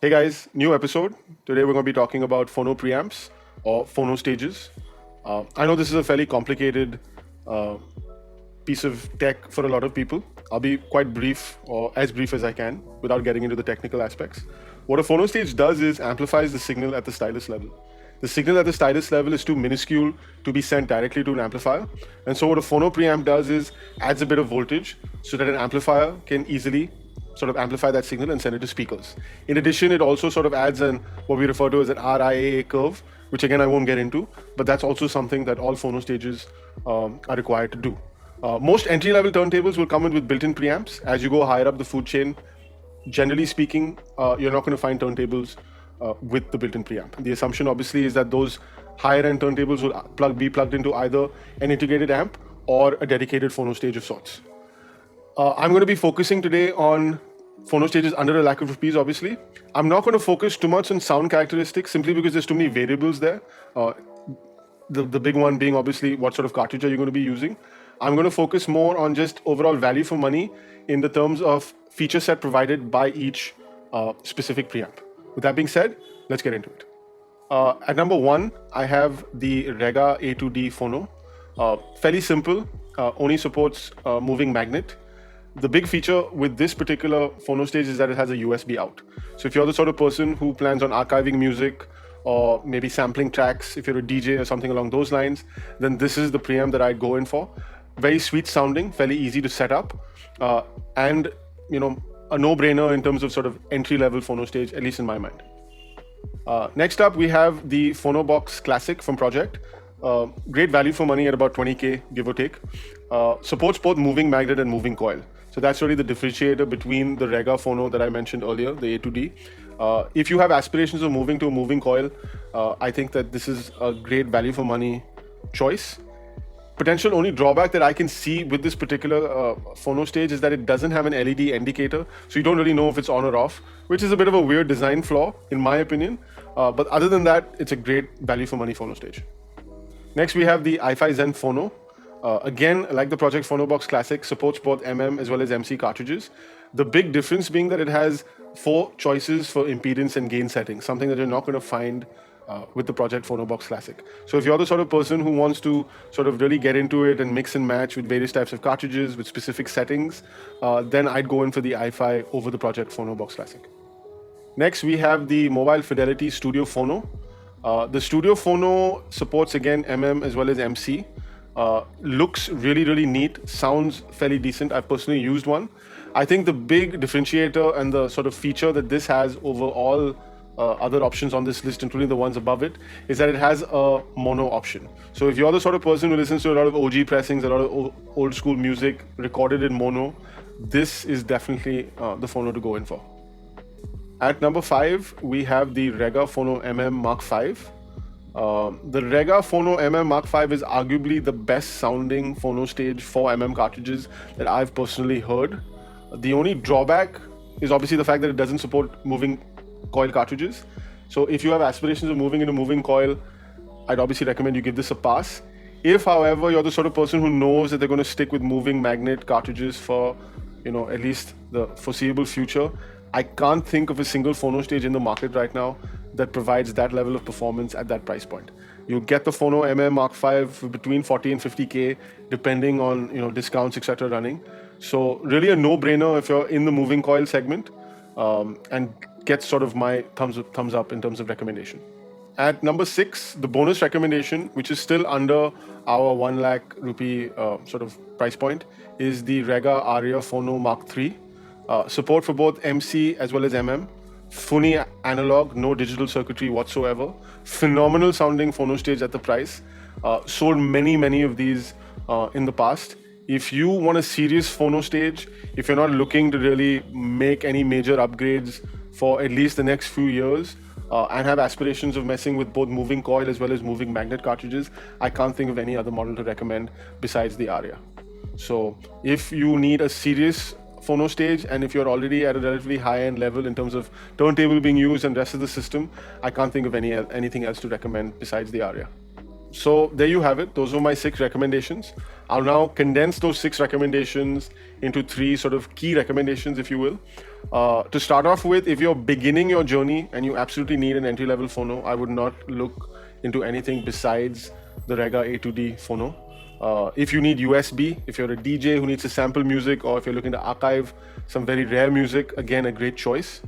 Hey guys, new episode. Today we're going to be talking about phono preamps or phono stages. I know this is a fairly complicated uh, piece of tech for a lot of people. I'll be quite brief or as brief as I can without getting into the technical aspects. What a phono stage does is amplifies the signal at the stylus level. The signal at the stylus level is too minuscule to be sent directly to an amplifier. And so what a phono preamp does is adds a bit of voltage so that an amplifier can easily sort of amplify that signal and send it to speakers. In addition, it also sort of adds an what we refer to as an RIA curve, which again I won't get into, but that's also something that all phono stages are required to do. Most entry-level turntables will come in with built-in preamps. As you go higher up the food chain, generally speaking, you're not going to find turntables with the built-in preamp. The assumption obviously is that those higher-end turntables will be plugged into either an integrated amp or a dedicated phono stage of sorts. I'm going to be focusing today on phono stages under a lakh of rupees, obviously. I'm not going to focus too much on sound characteristics simply because there's too many variables there. The big one being obviously what sort of cartridge are you going to be using. I'm going to focus more on just overall value for money in the terms of feature set provided by each specific preamp. With that being said, let's get into it. At number one, I have the Rega A2D Phono. Fairly simple, only supports moving magnet. The big feature with this particular phono stage is that it has a USB out. So if you're the sort of person who plans on archiving music or maybe sampling tracks, if you're a DJ or something along those lines, then this is the preamp that I'd go in for. Very sweet sounding, fairly easy to set up, and a no-brainer in terms of sort of entry-level phono stage, at least in my mind. Next up, we have the Phono Box Classic from Pro-Ject. Great value for money at about 20K, give or take. Supports both moving magnet and moving coil. So that's really the differentiator between the Rega Phono that I mentioned earlier, the A2D. If you have aspirations of moving to a moving coil, I think that this is a great value for money choice. Potential only drawback that I can see with this particular phono stage is that it doesn't have an LED indicator, so you don't really know if it's on or off, which is a bit of a weird design flaw, in my opinion. But other than that, it's a great value for money phono stage. Next, we have the iFi Zen Phono. Again, like the Pro-Ject Phono Box Classic, supports both MM as well as MC cartridges. The big difference being that it has 4 choices for impedance and gain settings, something that you're not going to find with the Pro-Ject Phono Box Classic. So if you're the sort of person who wants to sort of really get into it and mix and match with various types of cartridges with specific settings, then I'd go in for the iFi over the Pro-Ject Phono Box Classic. Next, we have the Mobile Fidelity StudioPhono. The StudioPhono supports again MM as well as MC. Looks really, really neat, sounds fairly decent. I've personally used one. I think the big differentiator and the sort of feature that this has over all other options on this list, including the ones above it, is that it has a mono option. So if you're the sort of person who listens to a lot of OG pressings, a lot of old school music recorded in mono, this is definitely the phono to go in for. At number 5, we have the Rega Fono MM MK5. The Rega Fono MM MK5 is arguably the best sounding phono stage for MM cartridges that I've personally heard. The only drawback is obviously the fact that it doesn't support moving coil cartridges. So if you have aspirations of moving into moving coil, I'd obviously recommend you give this a pass. If, however, you're the sort of person who knows that they're going to stick with moving magnet cartridges for, at least the foreseeable future, I can't think of a single phono stage in the market right now that provides that level of performance at that price point. You get the Phono MM MK5 for between 40 and 50K, depending on discounts, etc. running. So really a no-brainer if you're in the moving coil segment, and gets sort of my thumbs up in terms of recommendation. At number 6, the bonus recommendation, which is still under our 1 lakh rupee sort of price point, is the Rega Aria Phono Mark III. Support for both MC as well as MM. Fully analog, no digital circuitry whatsoever. Phenomenal sounding phono stage at the price. Sold many of these in the past. If you want a serious phono stage, if you're not looking to really make any major upgrades for at least the next few years, and have aspirations of messing with both moving coil as well as moving magnet cartridges, I can't think of any other model to recommend besides the Aria. So if you need a serious phono stage, and if you're already at a relatively high-end level in terms of turntable being used and rest of the system, I can't think of anything else to recommend besides the Aria. So there you have it. Those were my 6 recommendations. I'll now condense those 6 recommendations into 3 sort of key recommendations, if you will. To start off with, if you're beginning your journey and you absolutely need an entry-level phono, I would not look into anything besides the Rega A2D phono. If you need USB, if you're a DJ who needs to sample music, or if you're looking to archive some very rare music, again, a great choice.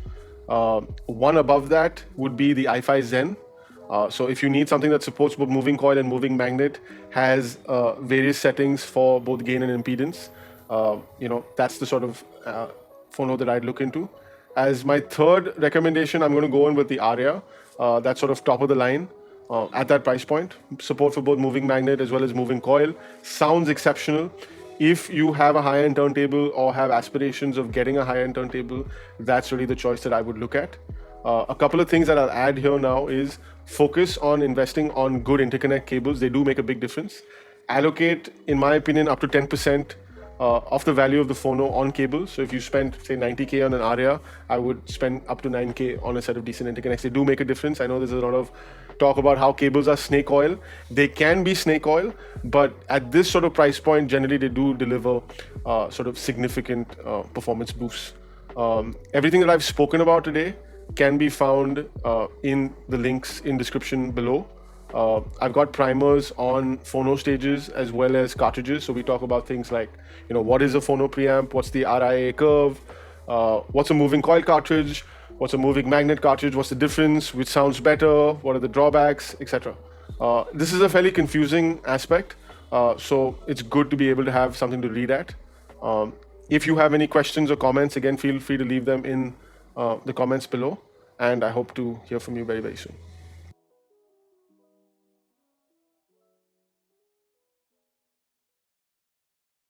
One above that would be the iFi Zen. So if you need something that supports both moving coil and moving magnet, has various settings for both gain and impedance, that's the sort of phono that I'd look into. As my third recommendation, I'm going to go in with the Aria. That's sort of top of the line at that price point. Support for both moving magnet as well as moving coil. Sounds exceptional. If you have a high-end turntable or have aspirations of getting a high-end turntable, that's really the choice that I would look at. A couple of things that I'll add here now is focus on investing on good interconnect cables. They do make a big difference. Allocate, in my opinion, up to 10% of the value of the phono on cables. So if you spend, say, 90K on an Aria, I would spend up to 9K on a set of decent interconnects. They do make a difference. I know there's a lot of talk about how cables are snake oil. They can be snake oil, but at this sort of price point, generally they do deliver sort of significant performance boosts. Everything that I've spoken about today can be found in the links in description below. I've got primers on phono stages as well as cartridges. So we talk about things like, what is a phono preamp? What's the RIA curve? What's a moving coil cartridge? What's a moving magnet cartridge? What's the difference? Which sounds better? What are the drawbacks, etc. This is a fairly confusing aspect. So it's good to be able to have something to read at. If you have any questions or comments, again, feel free to leave them in the comments below. And I hope to hear from you very, very soon.